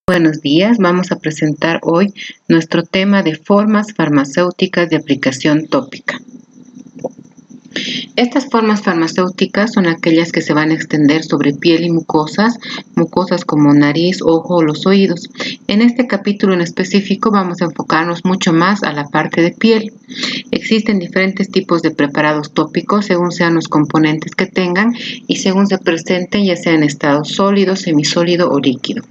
Buenos días, vamos a presentar hoy nuestro tema de formas farmacéuticas de aplicación tópica. Estas formas farmacéuticas son aquellas que se van a extender sobre piel y mucosas como nariz, ojo o los oídos. En este capítulo en específico vamos a enfocarnos mucho más a la parte de piel. Existen diferentes tipos de preparados tópicos según sean los componentes que tengan y según se presenten, ya sea en estado sólido, semisólido o líquido.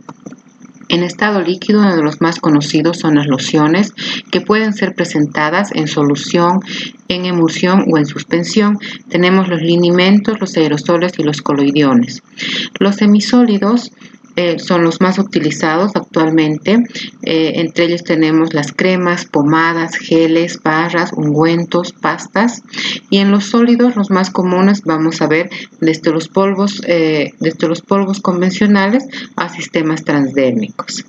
En estado líquido, uno de los más conocidos son las lociones, que pueden ser presentadas en solución, en emulsión o en suspensión. Tenemos los linimentos, los aerosoles y los coloidiones. Los semisólidos son los más utilizados actualmente. Entre ellos tenemos las cremas, pomadas, geles, barras, ungüentos, pastas. Y en los sólidos, los más comunes, vamos a ver desde los polvos convencionales a sistemas transdérmicos.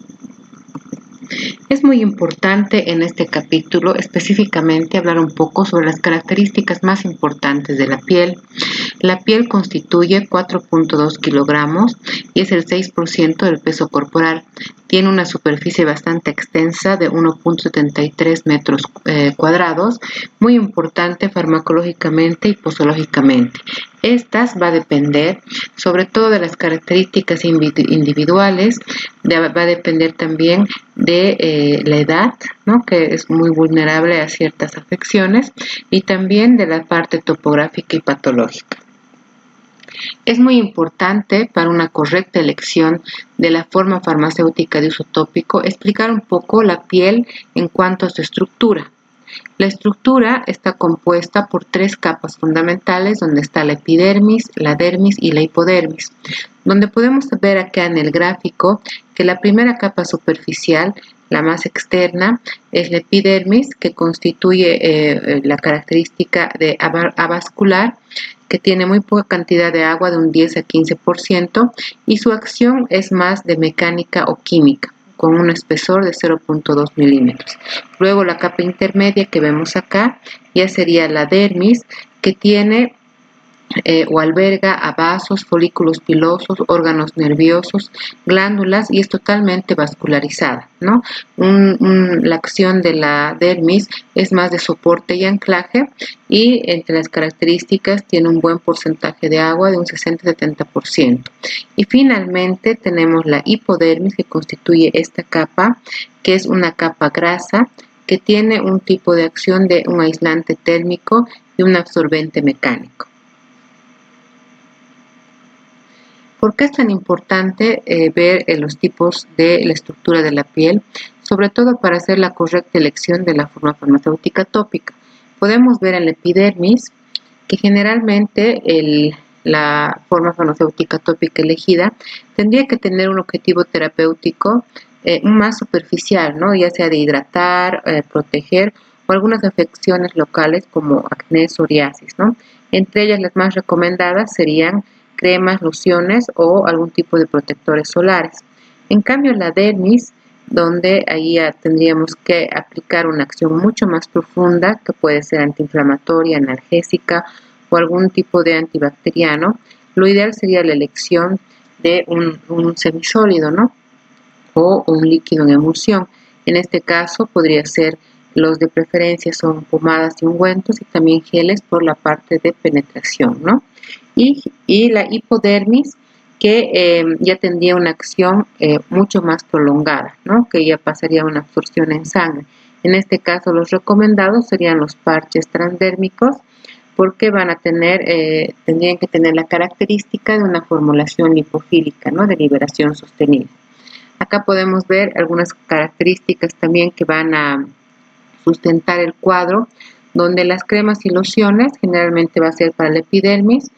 Es muy importante en este capítulo específicamente hablar un poco sobre las características más importantes de la piel. La piel constituye 4.2 kilogramos y es el 6% del peso corporal. Tiene una superficie bastante extensa de 1.73 metros cuadrados, muy importante farmacológicamente y posológicamente. Estas va a depender sobre todo de las características individuales, va a depender también de la edad, ¿no?, que es muy vulnerable a ciertas afecciones, y también de la parte topográfica y patológica. Es muy importante para una correcta elección de la forma farmacéutica de uso tópico explicar un poco la piel en cuanto a su estructura. La estructura está compuesta por 3 capas fundamentales, donde está la epidermis, la dermis y la hipodermis, donde podemos ver acá en el gráfico que la primera capa superficial, la más externa, es la epidermis, que constituye la característica de avascular, que tiene muy poca cantidad de agua, de un 10 a 15%, y su acción es más de mecánica o química, con un espesor de 0.2 milímetros. Luego la capa intermedia que vemos acá ya sería la dermis, que tiene o alberga a vasos, folículos pilosos, órganos nerviosos, glándulas, y es totalmente vascularizada, ¿no? La acción de la dermis es más de soporte y anclaje, y entre las características tiene un buen porcentaje de agua, de un 60-70%. Y finalmente tenemos la hipodermis, que constituye esta capa, que es una capa grasa que tiene un tipo de acción de un aislante térmico y un absorbente mecánico. ¿Por qué es tan importante ver los tipos de la estructura de la piel? Sobre todo para hacer la correcta elección de la forma farmacéutica tópica. Podemos ver en la epidermis que generalmente la forma farmacéutica tópica elegida tendría que tener un objetivo terapéutico más superficial, ¿no?, ya sea de hidratar, proteger, o algunas afecciones locales como acné, psoriasis, ¿no? Entre ellas, las más recomendadas serían cremas, lociones o algún tipo de protectores solares. En cambio, la dermis, donde ahí ya tendríamos que aplicar una acción mucho más profunda, que puede ser antiinflamatoria, analgésica o algún tipo de antibacteriano, lo ideal sería la elección de un semisólido, ¿no?, o un líquido en emulsión. En este caso podría ser, los de preferencia son pomadas y ungüentos, y también geles por la parte de penetración, ¿no? Y la hipodermis, que ya tendría una acción mucho más prolongada, ¿no?, que ya pasaría a una absorción en sangre. En este caso, los recomendados serían los parches transdérmicos, porque tendrían que tener la característica de una formulación lipofílica, ¿no?, de liberación sostenida. Acá podemos ver algunas características también que van a sustentar el cuadro, donde las cremas y lociones generalmente va a ser para la epidermis.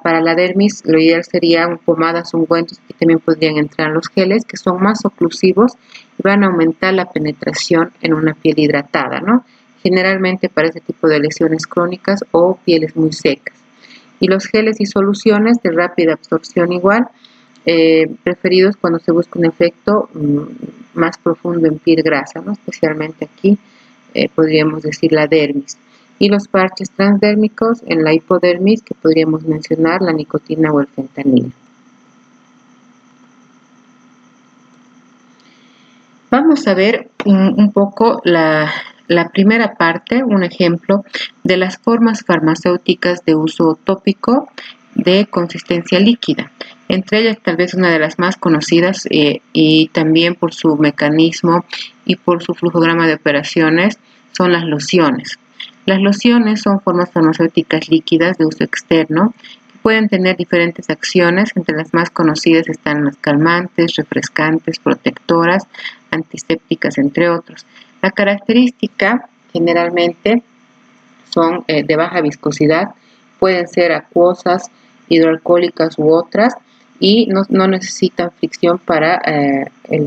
Para la dermis, lo ideal serían pomadas, ungüentos, y también podrían entrar los geles, que son más oclusivos y van a aumentar la penetración en una piel hidratada, ¿no?, generalmente para este tipo de lesiones crónicas o pieles muy secas. Y los geles y soluciones de rápida absorción igual, preferidos cuando se busca un efecto más profundo en piel grasa, ¿no?, especialmente aquí podríamos decir la dermis. Y los parches transdérmicos en la hipodermis, que podríamos mencionar la nicotina o el fentanilo. Vamos a ver un poco la primera parte, un ejemplo de las formas farmacéuticas de uso tópico de consistencia líquida. Entre ellas, tal vez una de las más conocidas y también por su mecanismo y por su flujograma de operaciones son las lociones. Las lociones son formas farmacéuticas líquidas de uso externo que pueden tener diferentes acciones. Entre las más conocidas están las calmantes, refrescantes, protectoras, antisépticas, entre otros. La característica generalmente son de baja viscosidad, pueden ser acuosas, hidroalcohólicas u otras, y no necesitan fricción para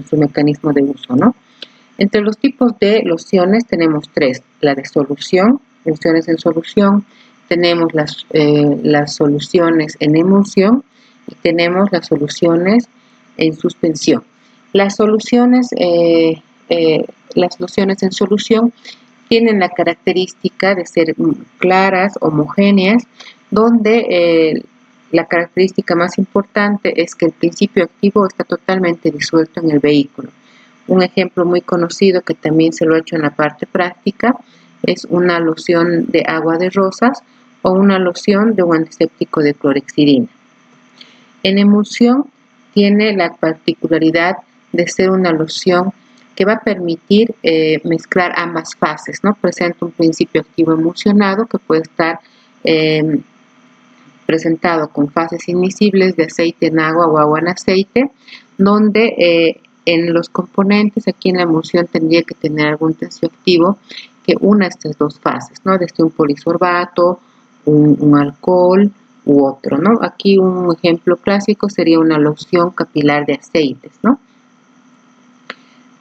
su mecanismo de uso, ¿no? Entre los tipos de lociones tenemos tres: la de solución, lociones en solución, tenemos las soluciones en emulsión y tenemos las soluciones en suspensión. Las lociones en solución tienen la característica de ser claras, homogéneas, donde la característica más importante es que el principio activo está totalmente disuelto en el vehículo. Un ejemplo muy conocido que también se lo he hecho en la parte práctica es una loción de agua de rosas o una loción de un antiséptico de clorhexidina. En emulsión tiene la particularidad de ser una loción que va a permitir mezclar ambas fases, ¿no? Presenta un principio activo emulsionado que puede estar presentado con fases inmiscibles de aceite en agua o agua en aceite, donde en los componentes, aquí en la emulsión tendría que tener algún tensioactivo que una estas dos fases, ¿no? Desde un polisorbato, un alcohol u otro, ¿no? Aquí un ejemplo clásico sería una loción capilar de aceites, ¿no?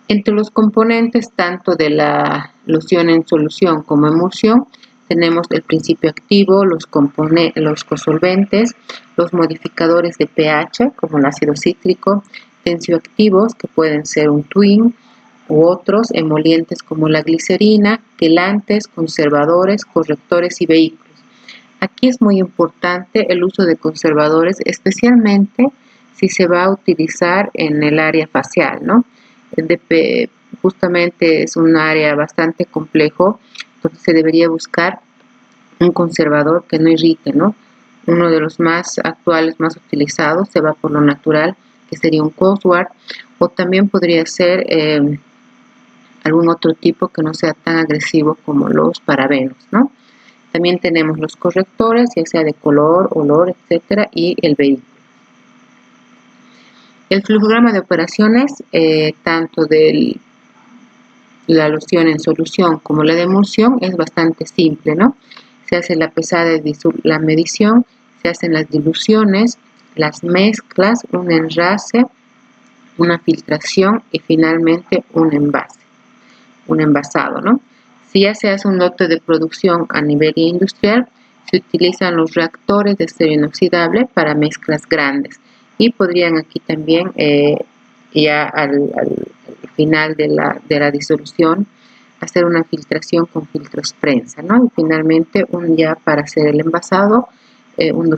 Entre los componentes tanto de la loción en solución como emulsión tenemos el principio activo, los cosolventes, los modificadores de pH como el ácido cítrico, tensioactivos que pueden ser un twin u otros, emolientes como la glicerina, quelantes, conservadores, correctores y vehículos. Aquí es muy importante el uso de conservadores, especialmente si se va a utilizar en el área facial, ¿no? Justamente es un área bastante complejo, entonces se debería buscar un conservador que no irrite, ¿no? Uno de los más actuales, más utilizados, se va por lo natural, que sería un Cosward, o también podría ser algún otro tipo que no sea tan agresivo como los parabenos, ¿no? También tenemos los correctores, ya sea de color, olor, etcétera, y el vehículo. El flujograma de operaciones, tanto de la loción en solución como la de emulsión, es bastante simple, ¿no? Se hace la pesada de la medición, se hacen las diluciones, las mezclas, un enrase, una filtración y finalmente un envasado, ¿no? Si ya se hace un lote de producción a nivel industrial, se utilizan los reactores de acero inoxidable para mezclas grandes y podrían aquí también ya al final de la disolución hacer una filtración con filtros prensa, ¿no? Y finalmente ya para hacer el envasado un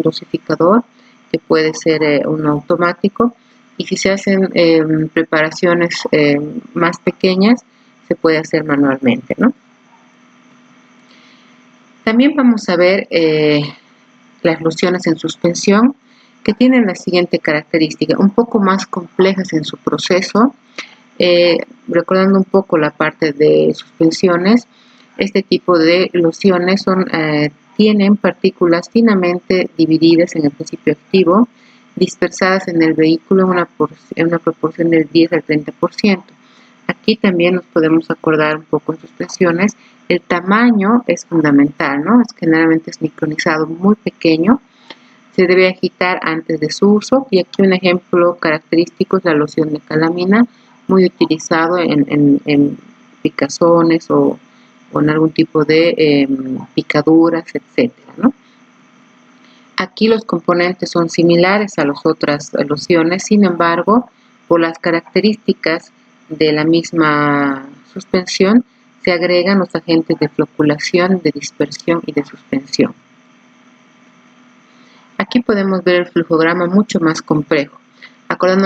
dosificador que puede ser un automático, y si se hacen preparaciones más pequeñas se puede hacer manualmente, ¿no? También vamos a ver las lociones en suspensión, que tienen la siguiente característica: un poco más complejas en su proceso. Recordando un poco la parte de suspensiones, este tipo de lociones tienen partículas finamente divididas en el principio activo, dispersadas en el vehículo en una proporción del 10 al 30%. Aquí también nos podemos acordar un poco en suspensiones, el tamaño es fundamental, ¿no? Generalmente es micronizado, muy pequeño, se debe agitar antes de su uso, y aquí un ejemplo característico es la loción de calamina, muy utilizado en picazones o en algún tipo de picaduras, etcétera, ¿no? Aquí los componentes son similares a las otras lociones, sin embargo, por las características de la misma suspensión, se agregan los agentes de floculación, de dispersión y de suspensión. Aquí podemos ver el flujograma mucho más complejo. Acordándonos